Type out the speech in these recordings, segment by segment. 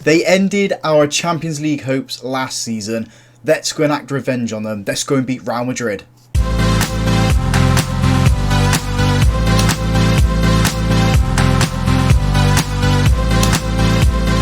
They ended our Champions League hopes last season. Let's go and act revenge on them. Let's go and beat Real Madrid.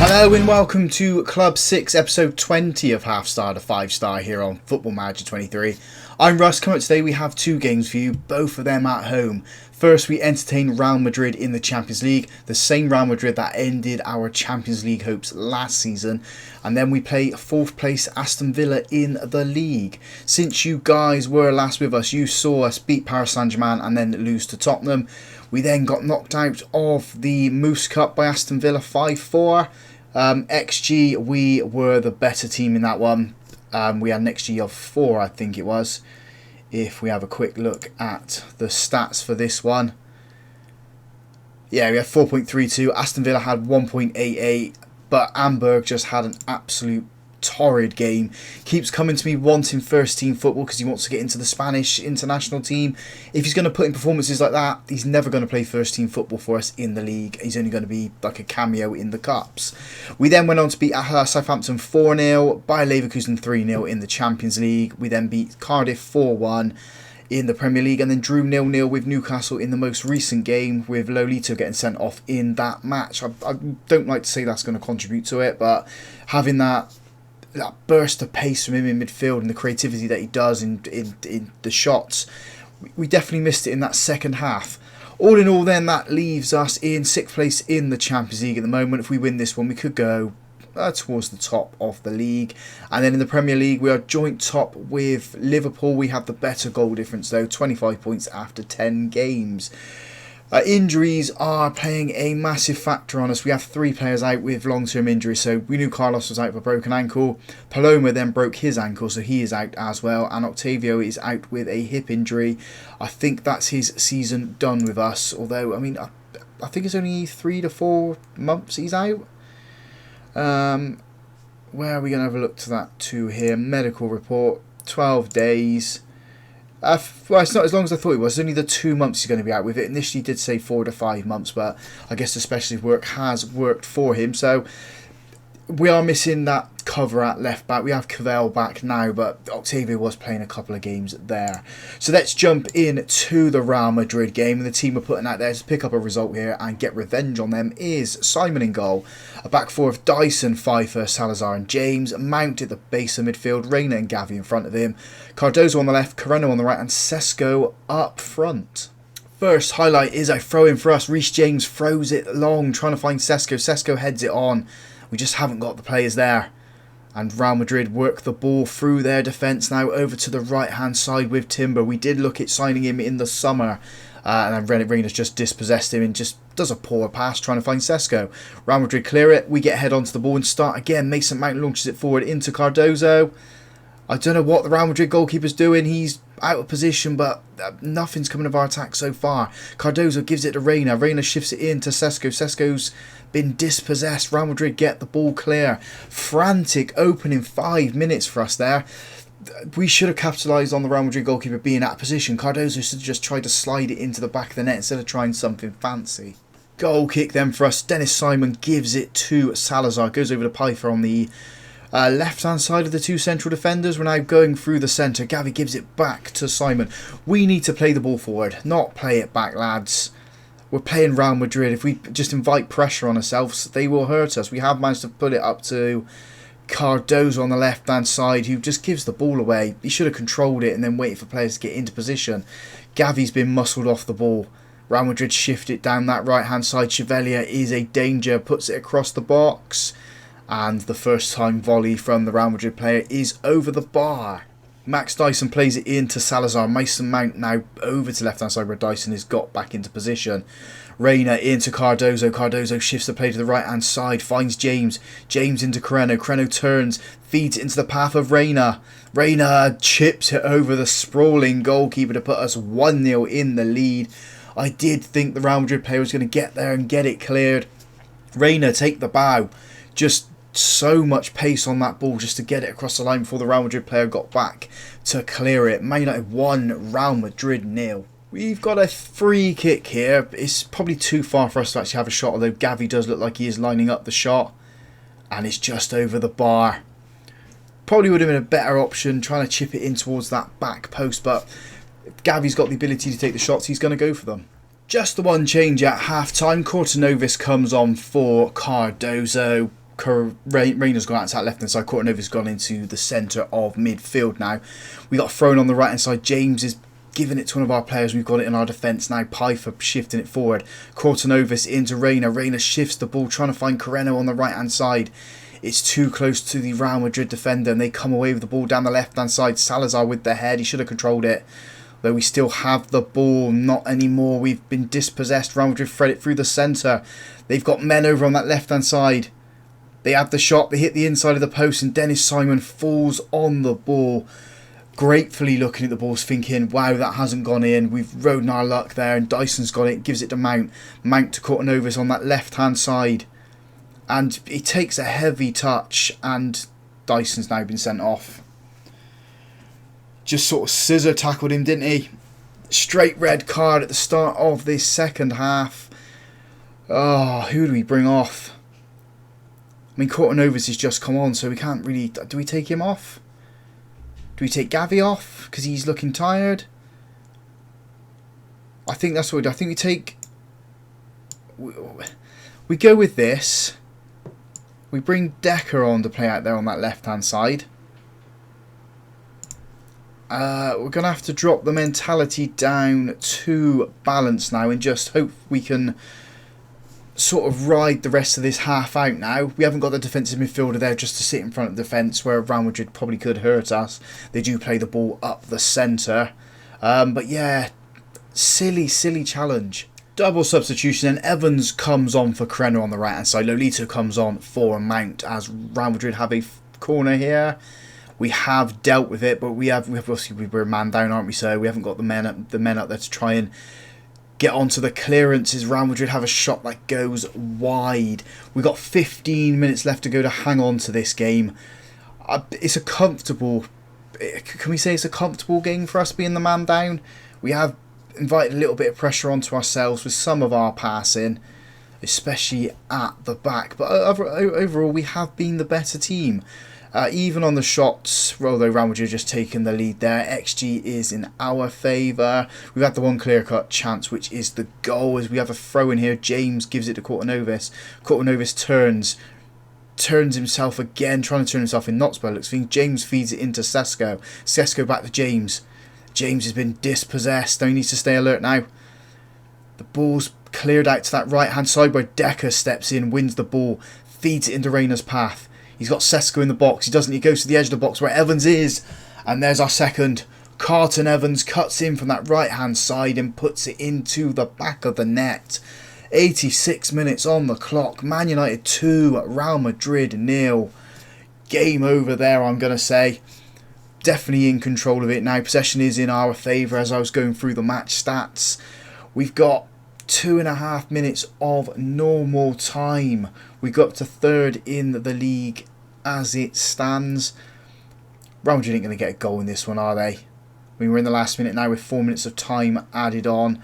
Hello and welcome to Club 6, episode 20 of Half Star to 5 Star here on Football Manager 23. I'm Russ. Coming up today, we have two games for you, both of them at home. First, we entertain Real Madrid in the Champions League, the same Real Madrid that ended our Champions League hopes last season. And then we play 4th place Aston Villa in the league. Since you guys were last with us, you saw us beat Paris Saint-Germain and then lose to Tottenham. We then got knocked out of the MUFC Cup by Aston Villa 5-4. XG, we were the better team in that one. We had an XG of 4, I think it was. If we have a quick look at the stats for this one. Yeah, we had 4.32. Aston Villa had 1.88. But Amberg just had an absolute torrid game. Keeps coming to me wanting first team football because he wants to get into the Spanish international team. If he's going to put in performances like that, he's never going to play first team football for us in the league. He's only going to be like a cameo in the cups. We then went on to beat Southampton 4-0, Bayer Leverkusen 3-0 in the Champions League. We then beat Cardiff 4-1 in the Premier League and then drew 0-0 with Newcastle in the most recent game, with Lolito getting sent off in that match. I don't like to say that's going to contribute to it, but having that burst of pace from him in midfield and the creativity that he does in the shots, we definitely missed it in that second half. All in all then, that leaves us in 6th place in the Champions League at the moment. If we win this one, we could go towards the top of the league. And then in the Premier League, we are joint top with Liverpool. We have the better goal difference though, 25 points after 10 games. Injuries are playing a massive factor on us. We have 3 players out with long-term injuries. So we knew Carlos was out with a broken ankle. Paloma then broke his ankle, so he is out as well. And Octavio is out with a hip injury. I think that's his season done with us. Although, I mean, I think it's only 3 to 4 months he's out. Where are we going to have a look to that to here? Medical report, 12 days. Well, it's not as long as I thought it was. It's only the 2 months he's going to be out with it. Initially did say 4 to 5 months, but I guess the specialist work has worked for him. So we are missing that cover at left back. We have Cavell back now, but Octavio was playing a couple of games there. So let's jump in to the Real Madrid game. And the team we're putting out there to pick up a result here and get revenge on them is Simon in goal. A back four of Dyson, Pfeiffer, Salazar and James. Mount at the base of midfield. Reina and Gavi in front of him. Cardozo on the left, Coreno on the right and Sesko up front. First highlight is a throw in for us. Reece James throws it long, trying to find Sesko. Sesko heads it on. We just haven't got the players there. And Real Madrid work the ball through their defence now over to the right-hand side with Timber. We did look at signing him in the summer. And then Reina's just dispossessed him and just does a poor pass trying to find Sesko. Real Madrid clear it. We get head onto the ball and start again. Mason Mount launches it forward into Cardozo. I don't know what the Real Madrid goalkeeper's doing. He's out of position, but nothing's coming of our attack so far. Cardozo gives it to Reina. Reina shifts it in to Sesko. Sesko's been dispossessed. Real Madrid get the ball clear. Frantic opening 5 minutes for us there. We should have capitalised on the Real Madrid goalkeeper being out of position. Cardozo should have just tried to slide it into the back of the net instead of trying something fancy. Goal kick then for us. Dennis Simon gives it to Salazar. Goes over to Pfeiffer on the left-hand side of the 2 central defenders. We're now going through the centre. Gavi gives it back to Simon. We need to play the ball forward, not play it back, lads. We're playing Real Madrid. If we just invite pressure on ourselves, they will hurt us. We have managed to put it up to Cardozo on the left-hand side, who just gives the ball away. He should have controlled it and then waited for players to get into position. Gavi's been muscled off the ball. Real Madrid shift it down that right-hand side. Chevalier is a danger, puts it across the box. And the first time volley from the Real Madrid player is over the bar. Max Dyson plays it into Salazar. Mason Mount now over to left hand side where Dyson has got back into position. Reina into Cardozo. Cardozo shifts the play to the right hand side. Finds James. James into Coreno. Coreno turns. Feeds it into the path of Reina. Reina chips it over the sprawling goalkeeper to put us 1-0 in the lead. I did think the Real Madrid player was going to get there and get it cleared. Reina take the bow. Just so much pace on that ball just to get it across the line before the Real Madrid player got back to clear it. Man United 1, Real Madrid 0. We've got a free kick here. It's probably too far for us to actually have a shot, although Gavi does look like he is lining up the shot. and it's just over the bar. Probably would have been a better option trying to chip it in towards that back post, but if Gavi's got the ability to take the shots, he's going to go for them. Just the one change at half-time. Kortanovis comes on for Cardozo. Reina's gone out to that left-hand side. Kortanovis gone into the centre of midfield now. We got thrown on the right-hand side. James is giving it to one of our players. We've got it in our defence now. Pfeiffer shifting it forward. Kortanovis into Reina. Reina shifts the ball, trying to find Coreno on the right-hand side. It's too close to the Real Madrid defender, and they come away with the ball down the left-hand side. Salazar with the head. He should have controlled it. Though we still have the ball, not anymore. We've been dispossessed. Real Madrid thread it through the centre. They've got men over on that left-hand side. They have the shot. They hit the inside of the post, and Dennis Simon falls on the ball. Gratefully looking at the balls, thinking, wow, that hasn't gone in. We've rode our luck there, and Dyson's got it. Gives it to Mount. Mount to Kortanovis on that left-hand side. And he takes a heavy touch, and Dyson's now been sent off. Just sort of scissor tackled him, didn't he? Straight red card at the start of this second half. Oh, who do we bring off? I mean, Kortanovis has just come on, so we can't really... Do we take him off? Do we take Gavi off? Because he's looking tired? I think that's what we do. I think we take... We go with this. We bring Decker on to play out there on that left-hand side. We're going to have to drop the mentality down to balance now and just hope we can sort of ride the rest of this half out now. We haven't got the defensive midfielder there just to sit in front of the defence where Real Madrid probably could hurt us. They do play the ball up the centre. But yeah, silly challenge. Double substitution, and Evans comes on for Coreno on the right hand side. Lolito comes on for Mount as Real Madrid have a corner here. We have dealt with it, but we're a man down, aren't we? So we haven't got the men up there to try and get onto the clearances. Real Madrid have a shot that goes wide. We've got 15 minutes left to go to hang on to this game. It's a comfortable... Can we say it's a comfortable game for us being the man down? We have invited a little bit of pressure onto ourselves with some of our passing, especially at the back. But overall, we have been the better team. Even on the shots, although Real Madrid just taken the lead there, XG is in our favour. We've had the one clear-cut chance, which is the goal, as we have a throw in here. James gives it to Kortanovis. Kortanovis turns himself again, trying to turn himself in not spell. Looks think James feeds it into Sesko. Sesko back to James. James has been dispossessed. Now he needs to stay alert now. The ball's cleared out to that right-hand side where Decker steps in, wins the ball, feeds it into Reina's path. He's got Sesko in the box. He doesn't. He goes to the edge of the box where Evans is. And there's our second. Carlton Evans cuts in from that right-hand side and puts it into the back of the net. 86 minutes on the clock. Man United 2, Real Madrid 0. Game over there, I'm going to say. Definitely in control of it now. Possession is in our favour as I was going through the match stats. We've got 2.5 minutes of normal time. We got up to third in the league as it stands. Real Madrid ain't going to get a goal in this one, are they? I mean, we're in the last minute now with 4 minutes of time added on.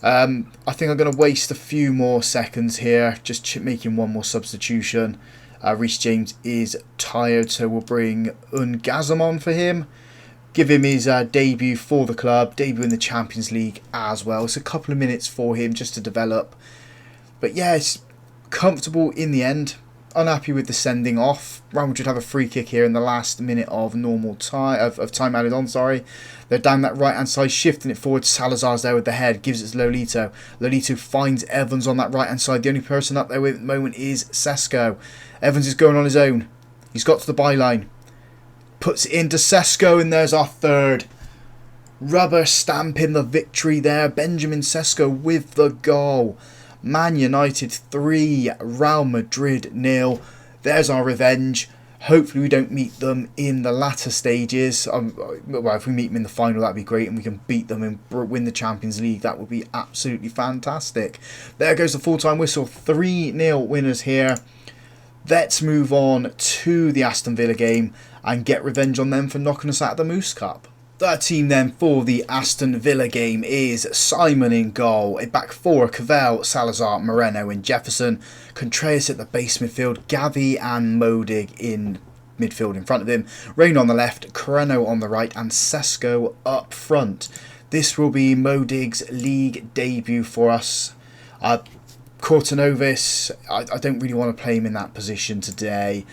I think I'm going to waste a few more seconds here, just making one more substitution. Reece James is tired, so we'll bring Ungazam on for him. Give him his debut for the club, debut in the Champions League as well. It's a couple of minutes for him just to develop. But yeah, it's comfortable in the end. Unhappy with the sending off. Real Madrid have a free kick here in the last minute of normal time of time added on. They're down that right hand side, shifting it forward. Salazar's there with the head, gives it to Lolito. Lolito finds Evans on that right hand side. The only person up there with at the moment is Sesko. Evans is going on his own. He's got to the byline. Puts it into Sesko, and there's our third. Rubber stamping the victory there. Benjamin Sesko with the goal. Man United 3, Real Madrid 0. There's our revenge. Hopefully we don't meet them in the latter stages. Well, if we meet them in the final, that'd be great, and we can beat them and win the Champions League. That would be absolutely fantastic. There goes the full-time whistle. 3-0 winners here. Let's move on to the Aston Villa game and get revenge on them for knocking us out of the Moose Cup. The team then for the Aston Villa game is Simon in goal, a back four, Cavell, Salazar, Moreno and Jefferson, Contreras at the base midfield, Gavi and Modig in midfield in front of him, Reina on the left, Coreno on the right and Sesko up front. This will be Modig's league debut for us. Kortanovis, I don't really want to play him in that position today.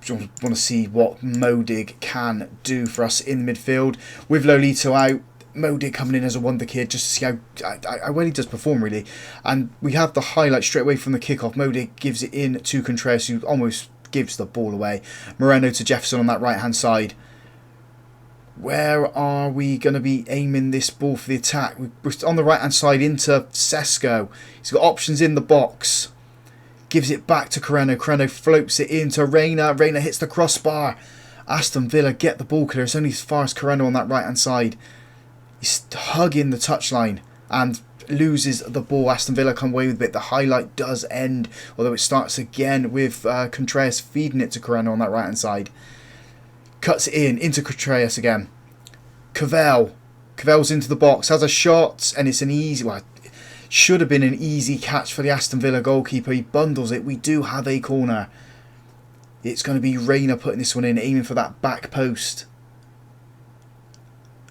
Want to see what Modig can do for us in midfield. With Lolito out, Modig coming in as a wonder kid just to see how well he does perform really. And we have the highlight straight away from the kickoff. Modig gives it in to Contreras, who almost gives the ball away. Moreno to Jefferson on that right hand side. Where are we going to be aiming this ball for the attack? We're on the right hand side into Sesko. He's got options in the box. Gives it back to Coreno. Coreno floats it into Reina. Reina hits the crossbar. Aston Villa get the ball clear. It's only as far as Coreno on that right hand side. He's hugging the touchline and loses the ball. Aston Villa come away with it. The highlight does end, although it starts again with Contreras feeding it to Coreno on that right hand side. Cuts it into Contreras again. Cavell's into the box, has a shot, and it's an easy one. Should have been an easy catch for the Aston Villa goalkeeper. He bundles it. We do have a corner. It's going to be Reina putting this one in, aiming for that back post.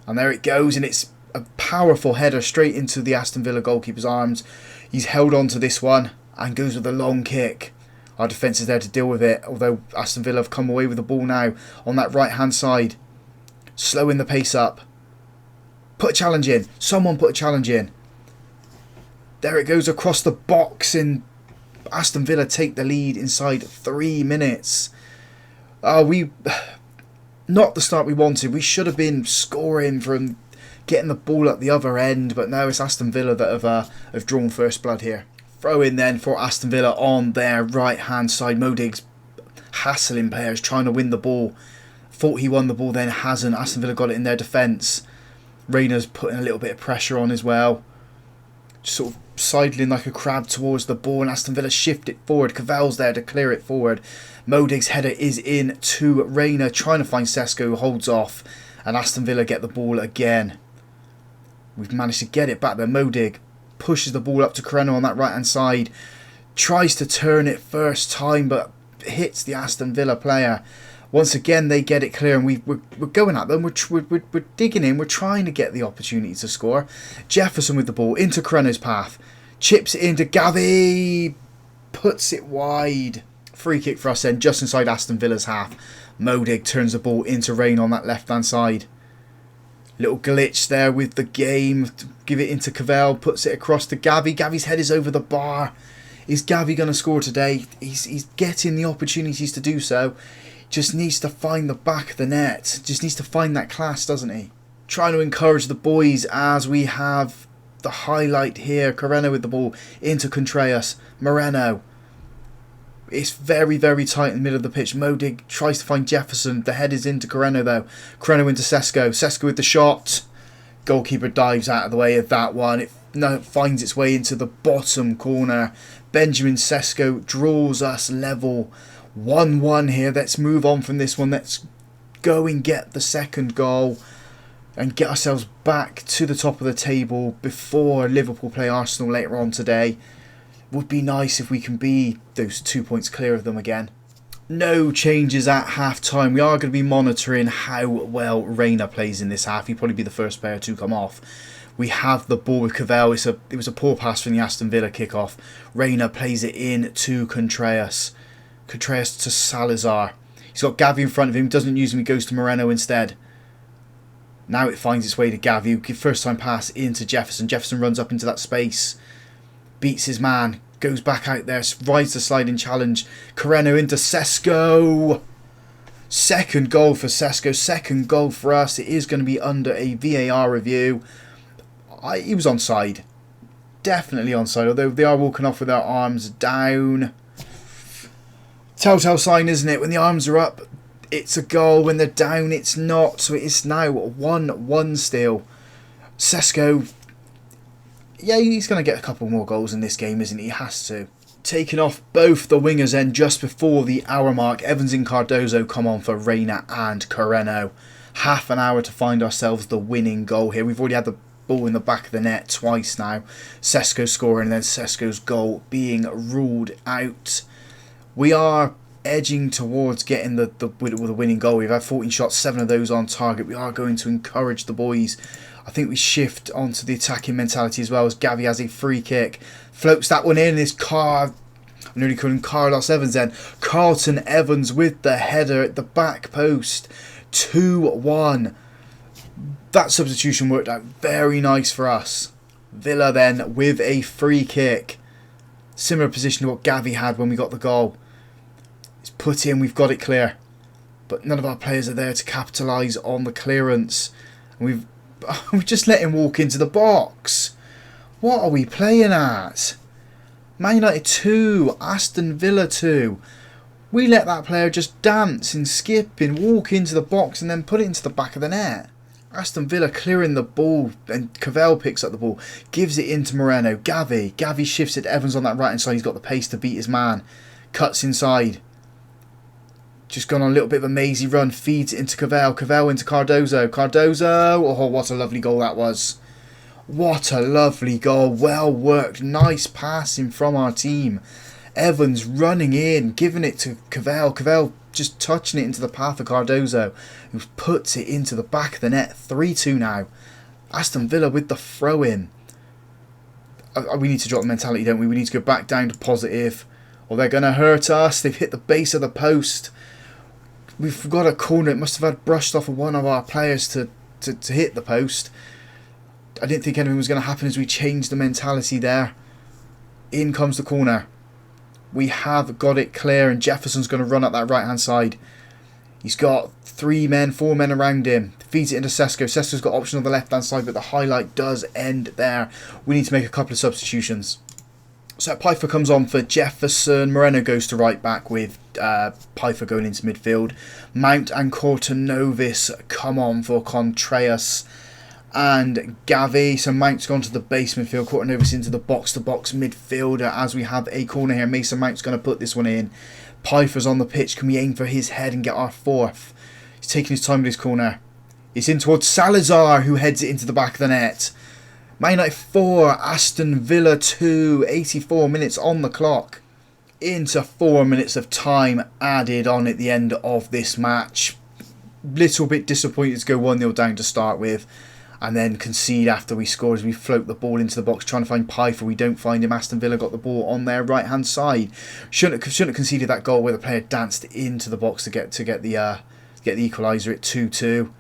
And there it goes, and it's a powerful header straight into the Aston Villa goalkeeper's arms. He's held on to this one and goes with a long kick. Our defence is there to deal with it, although Aston Villa have come away with the ball now on that right-hand side. Slowing the pace up. Put a challenge in. Someone put a challenge in. There it goes across the box, and Aston Villa take the lead inside 3 minutes. We not the start we wanted. We should have been scoring from getting the ball at the other end, but now it's Aston Villa that have drawn first blood here. Throw in then for Aston Villa on their right hand side. Modig's hassling players, trying to win the ball. Thought he won the ball, then hasn't. Aston Villa got it in their defence. Reina's putting a little bit of pressure on as well. Just sort of sidling like a crab towards the ball, and Aston Villa shift it forward. Cavell's there to clear it forward. Modig's header is in to Reina, trying to find Sesko, who holds off, and Aston Villa get the ball again. We've managed to get it back there. Modig pushes the ball up to Coreno on that right hand side, tries to turn it first time but hits the Aston Villa player. Once again they get it clear, and we're going at them, we're digging in, we're trying to get the opportunity to score. Jefferson with the ball into Coreno's path, chips it into Gavi, puts it wide. Free kick for us then, just inside Aston Villa's half. Modig turns the ball into Reina on that left hand side. Little glitch there with the game. Give it into Cavell, puts it across to Gavi. Gavi's head is over the bar. Is Gavi going to score today? He's getting the opportunities to do so. Just needs to find the back of the net. Just needs to find that class, doesn't he? Trying to encourage the boys as we have the highlight here. Coreno with the ball into Contreras. Moreno. It's very, very tight in the middle of the pitch. Modig tries to find Jefferson. The head is into Coreno though. Coreno into Sesko. Sesko with the shot. Goalkeeper dives out of the way of that one. It finds its way into the bottom corner. Benjamin Sesko draws us level. 1-1 here. Let's move on from this one. Let's go and get the second goal and get ourselves back to the top of the table before Liverpool play Arsenal later on today. Would be nice if we can be those 2 points clear of them again. No changes at half time. We are going to be monitoring how well Reina plays in this half. He'll probably be the first player to come off. We have the ball with Cavell. It was a poor pass from the Aston Villa kickoff. Reina plays it in to Contreras. Contreras to Salazar. He's got Gavi in front of him. Doesn't use him. He goes to Moreno instead. Now it finds its way to Gavi. First time pass into Jefferson. Jefferson runs up into that space. Beats his man. Goes back out there. Rides the sliding challenge. Coreno into Sesko. Second goal for Sesko. Second goal for us. It is going to be under a VAR review. He was onside. Definitely onside. Although they are walking off with their arms down. Telltale sign, isn't it? When the arms are up, it's a goal. When they're down, it's not. So it is now 1-1 still. Sesko, yeah, he's going to get a couple more goals in this game, isn't he? He has to. Taking off both the wingers then just before the hour mark. Evans and Cardozo come on for Reina and Coreno. half an hour to find ourselves the winning goal here. We've already had the ball in the back of the net twice now. Sesko scoring and then Sesko's goal being ruled out. We are edging towards getting the winning goal. We've had 14 shots, 7 of those on target. We are going to encourage the boys. I think we shift onto the attacking mentality as well, as Gavi has a free kick. Floats that one in. I nearly called him Carlos Evans then. Carlton Evans with the header at the back post. 2-1. That substitution worked out very nice for us. Villa then with a free kick. Similar position to what Gavi had when we got the goal. It's put in, we've got it clear. But none of our players are there to capitalise on the clearance. And we've just let him walk into the box. What are we playing at? Man United 2, Aston Villa 2. We let that player just dance and skip and walk into the box and then put it into the back of the net. Aston Villa clearing the ball and Cavell picks up the ball, gives it into Moreno. Gavi shifts it to Evans on that right hand side. He's got the pace to beat his man. Cuts inside. Just gone on a little bit of a mazy run. Feeds it into Cavell. Cavell into Cardozo. Oh, what a lovely goal that was. What a lovely goal. Well worked. Nice passing from our team. Evans running in, giving it to Cavell. Cavell just touching it into the path of Cardozo, who puts it into the back of the net. 3-2 now. Aston Villa with the throw-in. We need to drop the mentality, don't we? We need to go back down to positive, or they're going to hurt us. They've hit the base of the post. We've got a corner. It must have had brushed off of one of our players to hit the post. I didn't think anything was going to happen as we changed the mentality there. In comes the corner. We have got it clear, and Jefferson's going to run up that right hand side. He's got 4 men around him. Feeds it into Sesko. Sesko's got option on the left hand side, but the highlight does end there. We need to make a couple of substitutions. So Pfeiffer comes on for Jefferson. Moreno goes to right back with Pfeiffer going into midfield. Mount and Kortanovis come on for Contreras and Gavi. So Mount's gone to the base midfield. Kortanovis into the box-to-box midfielder as we have a corner here. Mason Mount's going to put this one in. Pfeiffer's on the pitch. Can we aim for his head and get our 4th? He's taking his time with his corner. It's in towards Salazar, who heads it into the back of the net. Man United 4, Aston Villa 2, 84 minutes on the clock. Into 4 minutes of time added on at the end of this match. Little bit disappointed to go 1-0 down to start with, and then concede after we score as we float the ball into the box trying to find Pfeiffer. We don't find him. Aston Villa got the ball on their right hand side. Shouldn't have conceded that goal where the player danced into the box to get the equaliser at 2-2.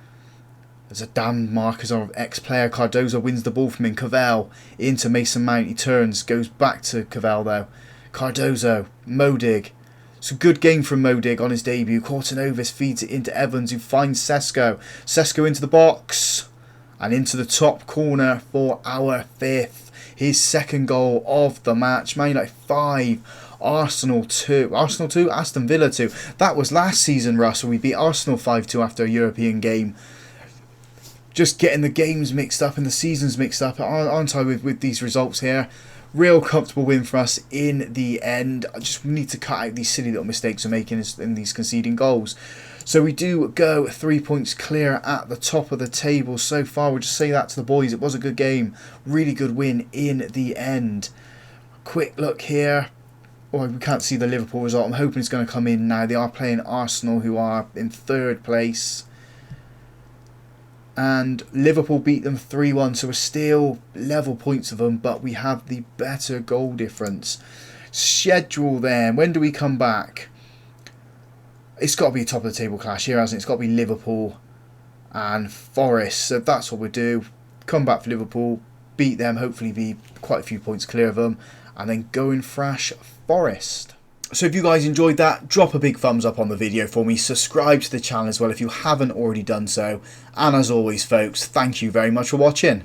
There's a damn mark as our ex-player. Cardozo wins the ball from him. Cavell into Mason Mount. He turns, goes back to Cavell though. Cardozo, Modig. It's a good game from Modig on his debut. Kortanovis feeds it into Evans, who finds Sesko. Sesko into the box and into the top corner for our 5th. His 2nd goal of the match. Man United 5, Arsenal 2. Arsenal 2, Aston Villa 2. That was last season, Russ, when we beat Arsenal 5-2 after a European game. Just getting the games mixed up and the seasons mixed up, aren't I, with these results here? Real comfortable win for us in the end. I just need to cut out these silly little mistakes we're making in these conceding goals. So we do go 3 points clear at the top of the table so far. We'll just say that to the boys. It was a good game. Really good win in the end. Quick look here. Oh, we can't see the Liverpool result. I'm hoping it's going to come in now. They are playing Arsenal, who are in 3rd place. And Liverpool beat them 3-1, so we're still level points of them, but we have the better goal difference. Schedule then. When do we come back? It's got to be a top of the table clash here, hasn't it? It's got to be Liverpool and Forest. So that's what we do. Come back for Liverpool, beat them, hopefully be quite a few points clear of them, and then go and thrash Forest. So if you guys enjoyed that, drop a big thumbs up on the video for me. Subscribe to the channel as well if you haven't already done so. And as always, folks, thank you very much for watching.